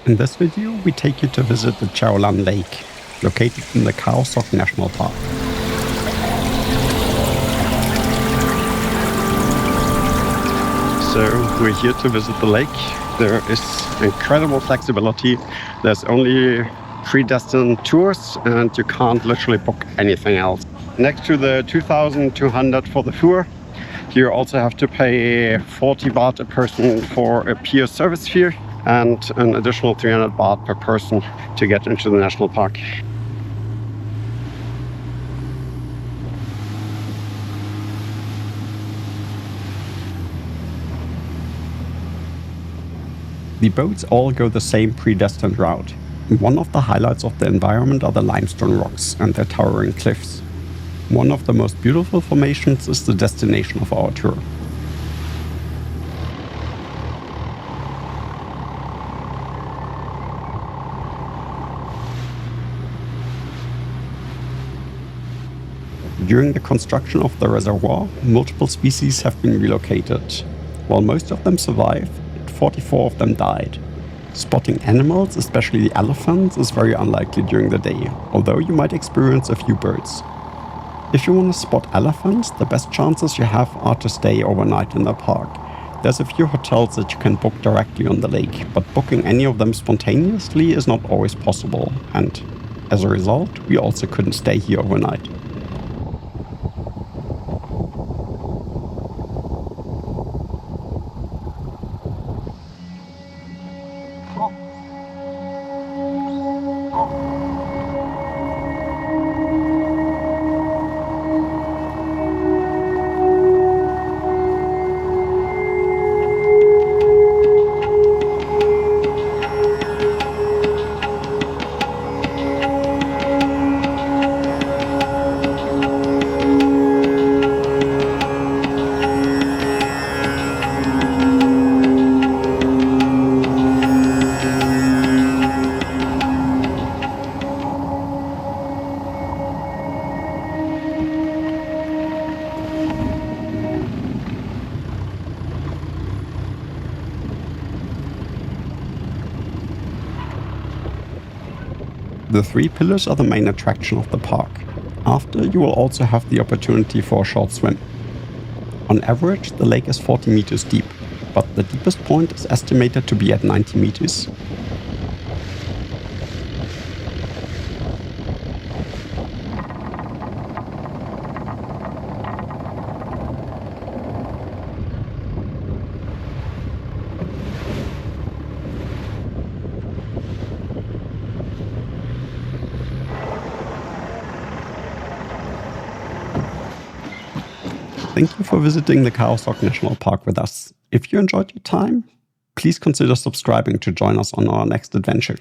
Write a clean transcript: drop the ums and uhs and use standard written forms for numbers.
In this video, we take you to visit the Cheow Lan Lake, located in the Khao National Park. So we're here to visit the lake. There is incredible flexibility. There's only predestined tours and you can't literally book anything else. Next to the 2,200 for the tour, you also have to pay 40 baht a person for a pier service fee and an additional 300 baht per person to get into the national park. The boats all go the same predestined route. One of the highlights of the environment are the limestone rocks and their towering cliffs. One of the most beautiful formations is the destination of our tour. During the construction of the reservoir, multiple species have been relocated. While most of them survived, 44 of them died. Spotting animals, especially the elephants, is very unlikely during the day, although you might experience a few birds. If you want to spot elephants, the best chances you have are to stay overnight in the park. There's a few hotels that you can book directly on the lake, but booking any of them spontaneously is not always possible, and as a result, we also couldn't stay here overnight. The three pillars are the main attraction of the park. After, you will also have the opportunity for a short swim. On average, the lake is 40 meters deep, but the deepest point is estimated to be at 90 meters. Thank you for visiting the Khao National Park with us. If you enjoyed your time, please consider subscribing to join us on our next adventure.